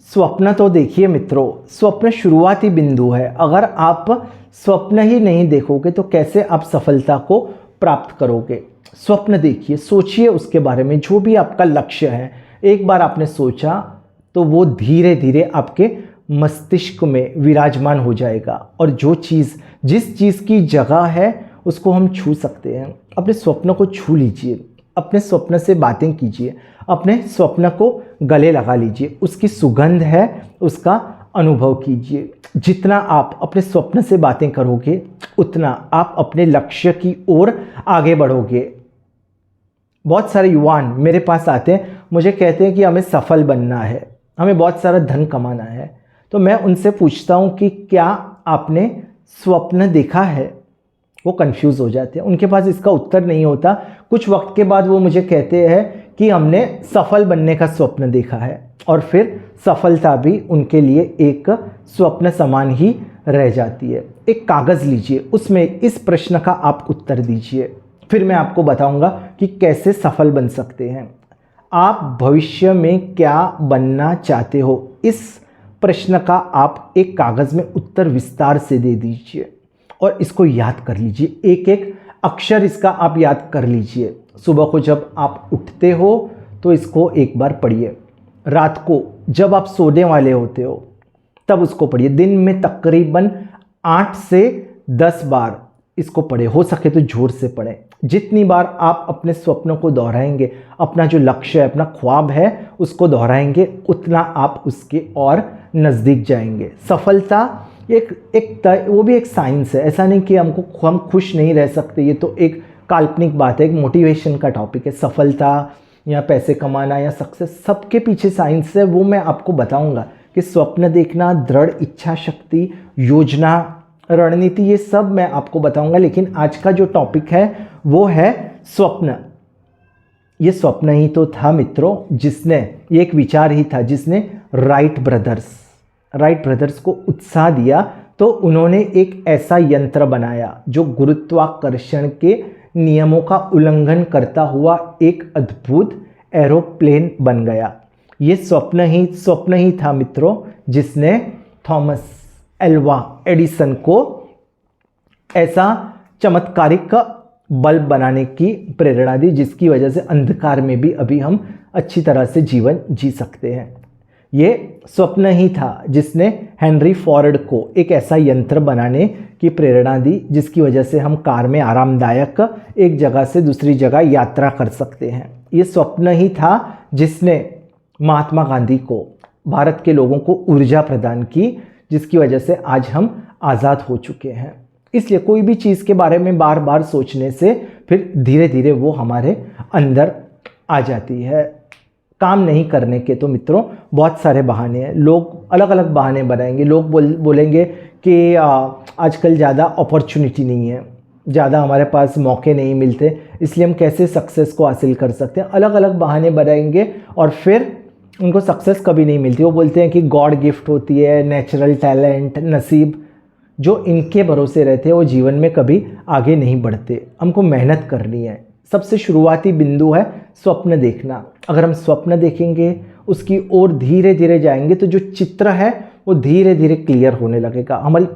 स्वप्न तो देखिए मित्रों, स्वप्न शुरुआती बिंदु है। अगर आप स्वप्न ही नहीं देखोगे तो कैसे आप सफलता को प्राप्त करोगे। स्वप्न देखिए, सोचिए उसके बारे में, जो भी आपका लक्ष्य है। एक बार आपने सोचा तो वो धीरे धीरे आपके मस्तिष्क में विराजमान हो जाएगा और जिस चीज़ की जगह है उसको हम छू सकते हैं। अपने स्वप्न को छू लीजिए, अपने स्वप्न से बातें कीजिए, अपने स्वप्न को गले लगा लीजिए, उसकी सुगंध है उसका अनुभव कीजिए। जितना आप अपने स्वप्न से बातें करोगे उतना आप अपने लक्ष्य की ओर आगे बढ़ोगे। बहुत सारे युवान मेरे पास आते हैं, मुझे कहते हैं कि हमें सफल बनना है, हमें बहुत सारा धन कमाना है। तो मैं उनसे पूछता हूँ कि क्या आपने स्वप्न देखा है। वो कंफ्यूज हो जाते हैं, उनके पास इसका उत्तर नहीं होता। कुछ वक्त के बाद वो मुझे कहते हैं कि हमने सफल बनने का स्वप्न देखा है, और फिर सफलता भी उनके लिए एक स्वप्न समान ही रह जाती है। एक कागज़ लीजिए, उसमें इस प्रश्न का आप उत्तर दीजिए, फिर मैं आपको बताऊंगा कि कैसे सफल बन सकते हैं। आप भविष्य में क्या बनना चाहते हो, इस प्रश्न का आप एक कागज़ में उत्तर विस्तार से दे दीजिए और इसको याद कर लीजिए। एक एक अक्षर इसका आप याद कर लीजिए। सुबह को जब आप उठते हो तो इसको एक बार पढ़िए, रात को जब आप सोने वाले होते हो तब उसको पढ़िए। दिन में तकरीबन 8 से 10 बार इसको पढ़े, हो सके तो जोर से पढ़ें। जितनी बार आप अपने स्वप्नों को दोहराएंगे, अपना जो लक्ष्य है, अपना ख्वाब है, उसको दोहराएंगे, उतना आप उसके और नज़दीक जाएंगे। सफलता वो भी एक साइंस है। ऐसा नहीं कि हम खुश नहीं रह सकते, ये तो एक काल्पनिक बात है, एक मोटिवेशन का टॉपिक है। सफलता या पैसे कमाना या सक्सेस, सबके पीछे साइंस है। वो मैं आपको बताऊंगा कि स्वप्न देखना, दृढ़ इच्छा शक्ति, योजना, रणनीति, ये सब मैं आपको बताऊंगा। लेकिन आज का जो टॉपिक है वो है स्वप्न। ये स्वप्न ही तो था मित्रों, ये एक विचार ही था जिसने राइट ब्रदर्स को उत्साह दिया। तो उन्होंने एक ऐसा यंत्र बनाया जो गुरुत्वाकर्षण के नियमों का उल्लंघन करता हुआ एक अद्भुत एरोप्लेन बन गया। ये स्वप्न ही था मित्रों, जिसने थॉमस एल्वा एडिसन को ऐसा चमत्कारिक बल्ब बनाने की प्रेरणा दी, जिसकी वजह से अंधकार में भी अभी हम अच्छी तरह से जीवन जी सकते हैं। ये स्वप्न ही था जिसने हेनरी फोर्ड को एक ऐसा यंत्र बनाने की प्रेरणा दी, जिसकी वजह से हम कार में आरामदायक एक जगह से दूसरी जगह यात्रा कर सकते हैं। ये स्वप्न ही था जिसने महात्मा गांधी को, भारत के लोगों को ऊर्जा प्रदान की, जिसकी वजह से आज हम आज़ाद हो चुके हैं। इसलिए कोई भी चीज़ के बारे में बार बार सोचने से फिर धीरे धीरे वो हमारे अंदर आ जाती है। काम नहीं करने के तो मित्रों बहुत सारे बहाने हैं, लोग अलग अलग बहाने बनाएंगे। लोग बोलेंगे कि आजकल ज़्यादा अपॉर्चुनिटी नहीं है, ज़्यादा हमारे पास मौके नहीं मिलते, इसलिए हम कैसे सक्सेस को हासिल कर सकते हैं। अलग अलग बहाने बनाएंगे और फिर उनको सक्सेस कभी नहीं मिलती। वो बोलते हैं कि गॉड गिफ्ट होती है, नेचुरल टैलेंट, नसीब। जो इनके भरोसे रहते हैं वो जीवन में कभी आगे नहीं बढ़ते। हमको मेहनत करनी है। सबसे शुरुआती बिंदु है स्वप्न देखना। अगर हम स्वप्न देखेंगे, उसकी ओर धीरे धीरे जाएंगे, तो जो चित्र है वो धीरे धीरे क्लियर होने लगेगा। हमारी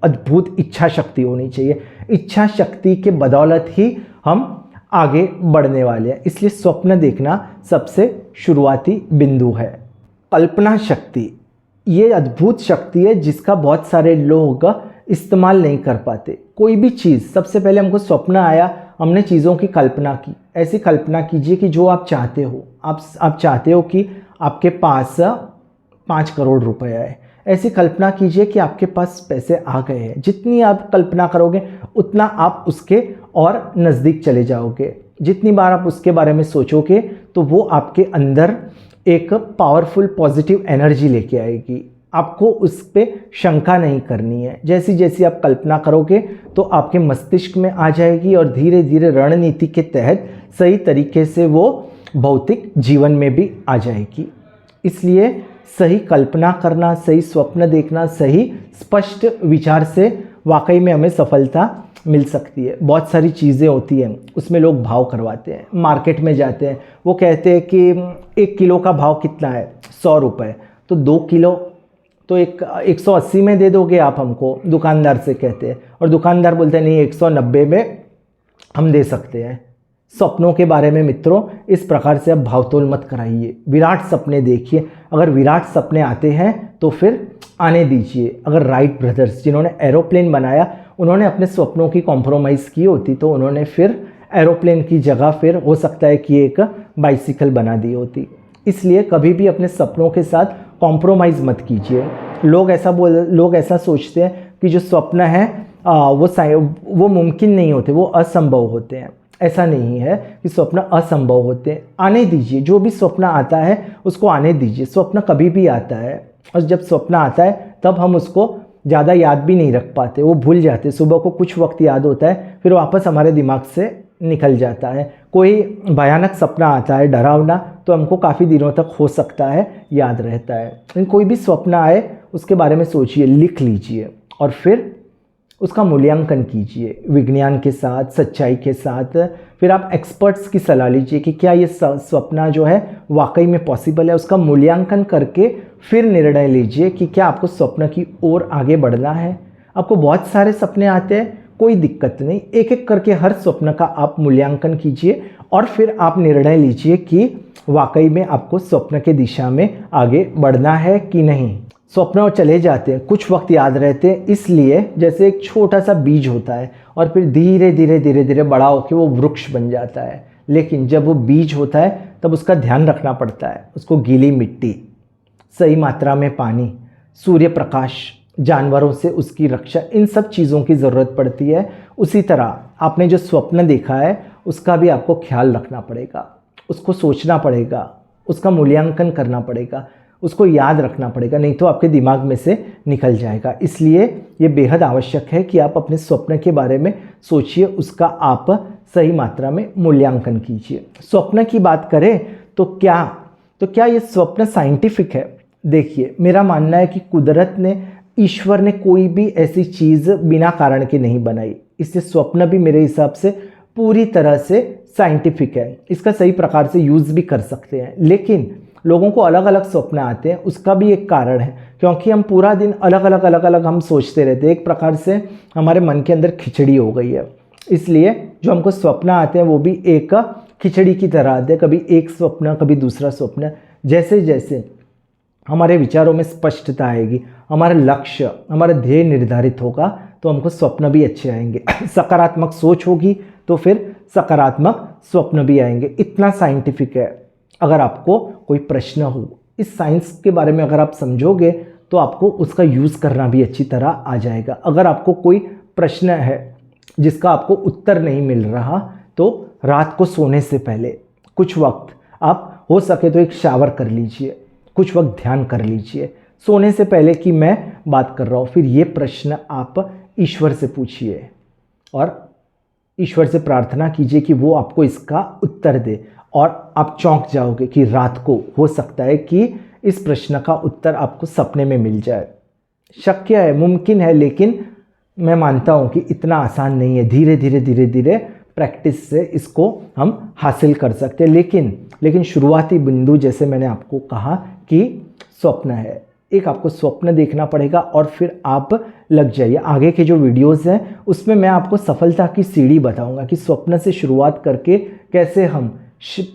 अद्भुत इच्छा शक्ति होनी चाहिए। इच्छा शक्ति के बदौलत ही हम आगे बढ़ने वाले हैं। इसलिए स्वप्न देखना सबसे शुरुआती बिंदु है। कल्पना शक्ति, ये अद्भुत शक्ति है जिसका बहुत सारे लोग इस्तेमाल नहीं कर पाते। कोई भी चीज़, सबसे पहले हमको स्वप्न आया, हमने चीज़ों की कल्पना की। ऐसी कल्पना कीजिए कि जो आप चाहते हो, आप चाहते हो कि आपके पास 5 करोड़ रुपए आए। ऐसी कल्पना कीजिए कि आपके पास पैसे आ गए हैं। जितनी आप कल्पना करोगे उतना आप उसके और नज़दीक चले जाओगे। जितनी बार आप उसके बारे में सोचोगे तो वो आपके अंदर एक पावरफुल पॉजिटिव एनर्जी लेके आएगी। आपको उस पर शंका नहीं करनी है। जैसी जैसी आप कल्पना करोगे तो आपके मस्तिष्क में आ जाएगी और धीरे धीरे रणनीति के तहत सही तरीके से वो भौतिक जीवन में भी आ जाएगी। इसलिए सही कल्पना करना, सही स्वप्न देखना, सही स्पष्ट विचार से वाकई में हमें सफलता मिल सकती है। बहुत सारी चीज़ें होती हैं, उसमें लोग भाव करवाते हैं। मार्केट में जाते हैं, वो कहते हैं कि 1 किलो का भाव कितना है, 100 रुपये। तो 2 किलो तो 180 में दे दोगे आप हमको, दुकानदार से कहते हैं, और दुकानदार बोलते हैं नहीं 190 में हम दे सकते हैं। सपनों के बारे में मित्रों इस प्रकार से आप भावतोल मत कराइए, विराट सपने देखिए। अगर विराट सपने आते हैं तो फिर आने दीजिए। अगर राइट ब्रदर्स जिन्होंने एरोप्लेन बनाया उन्होंने अपने सपनों की कॉम्प्रोमाइज़ की होती तो उन्होंने फिर एरोप्लेन की जगह फिर हो सकता है कि एक बाइसिकल बना दी होती। इसलिए कभी भी अपने सपनों के साथ कॉम्प्रोमाइज़ मत कीजिए। लोग ऐसा सोचते हैं कि जो स्वप्न है वो मुमकिन नहीं होते, वो असंभव होते हैं। ऐसा नहीं है कि स्वप्न असंभव होते हैं। आने दीजिए, जो भी स्वप्न आता है उसको आने दीजिए। स्वप्न कभी भी आता है और जब स्वप्न आता है तब हम उसको ज़्यादा याद भी नहीं रख पाते, वो भूल जाते। सुबह को कुछ वक्त याद होता है फिर वापस हमारे दिमाग से निकल जाता है। कोई भयानक सपना आता है डरावना तो हमको काफ़ी दिनों तक हो सकता है याद रहता है। लेकिन कोई भी स्वप्न आए उसके बारे में सोचिए, लिख लीजिए और फिर उसका मूल्यांकन कीजिए विज्ञान के साथ, सच्चाई के साथ। फिर आप एक्सपर्ट्स की सलाह लीजिए कि क्या ये सपना जो है वाकई में पॉसिबल है। उसका मूल्यांकन करके फिर निर्णय लीजिए कि क्या आपको स्वप्न की ओर आगे बढ़ना है। आपको बहुत सारे सपने आते हैं, कोई दिक्कत नहीं, एक एक करके हर स्वप्न का आप मूल्यांकन कीजिए और फिर आप निर्णय लीजिए कि वाकई में आपको स्वप्न के दिशा में आगे बढ़ना है कि नहीं। स्वप्न चले जाते हैं, कुछ वक्त याद रहते हैं, इसलिए जैसे एक छोटा सा बीज होता है और फिर धीरे धीरे धीरे धीरे बड़ा होकर वो वृक्ष बन जाता है। लेकिन जब वो बीज होता है तब उसका ध्यान रखना पड़ता है। उसको गीली मिट्टी, सही मात्रा में पानी, सूर्य प्रकाश, जानवरों से उसकी रक्षा, इन सब चीज़ों की ज़रूरत पड़ती है। उसी तरह आपने जो स्वप्न देखा है उसका भी आपको ख्याल रखना पड़ेगा, उसको सोचना पड़ेगा, उसका मूल्यांकन करना पड़ेगा, उसको याद रखना पड़ेगा, नहीं तो आपके दिमाग में से निकल जाएगा। इसलिए ये बेहद आवश्यक है कि आप अपने स्वप्न के बारे में सोचिए, उसका आप सही मात्रा में मूल्यांकन कीजिए। स्वप्न की बात करें तो क्या ये स्वप्न साइंटिफिक है? देखिए, मेरा मानना है कि कुदरत ने, ईश्वर ने कोई भी ऐसी चीज़ बिना कारण के नहीं बनाई। इससे स्वप्न भी मेरे हिसाब से पूरी तरह से साइंटिफिक है। इसका सही प्रकार से यूज़ भी कर सकते हैं। लेकिन लोगों को अलग अलग स्वप्न आते हैं, उसका भी एक कारण है, क्योंकि हम पूरा दिन अलग अलग हम सोचते रहते हैं। एक प्रकार से हमारे मन के अंदर खिचड़ी हो गई है। इसलिए जो हमको स्वप्न आते हैं वो भी एक खिचड़ी की तरह आते हैं, कभी एक स्वप्न कभी दूसरा स्वप्न। जैसे जैसे हमारे विचारों में स्पष्टता आएगी, हमारा लक्ष्य, हमारा ध्येय निर्धारित होगा तो हमको स्वप्न भी अच्छे आएंगे। सकारात्मक सोच होगी तो फिर सकारात्मक स्वप्न भी आएंगे। इतना साइंटिफिक है। अगर आपको कोई प्रश्न हो, इस साइंस के बारे में अगर आप समझोगे तो आपको उसका यूज़ करना भी अच्छी तरह आ जाएगा। अगर आपको कोई प्रश्न है जिसका आपको उत्तर नहीं मिल रहा तो रात को सोने से पहले कुछ वक्त आप हो सके तो एक शावर कर लीजिए, कुछ वक्त ध्यान कर लीजिए सोने से पहले कि मैं बात कर रहा हूँ। फिर ये प्रश्न आप ईश्वर से पूछिए और ईश्वर से प्रार्थना कीजिए कि वो आपको इसका उत्तर दे, और आप चौंक जाओगे कि रात को हो सकता है कि इस प्रश्न का उत्तर आपको सपने में मिल जाए। शक्य है, मुमकिन है, लेकिन मैं मानता हूँ कि इतना आसान नहीं है। धीरे धीरे प्रैक्टिस से इसको हम हासिल कर सकते हैं। लेकिन शुरुआती बिंदु जैसे मैंने आपको कहा कि स्वप्न है, एक आपको स्वप्न देखना पड़ेगा और फिर आप लग जाइए। आगे के जो वीडियोस हैं उसमें मैं आपको सफलता की सीढ़ी बताऊंगा कि स्वप्न से शुरुआत करके कैसे हम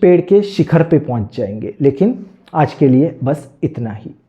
पेड़ के शिखर पे पहुंच जाएंगे। लेकिन आज के लिए बस इतना ही।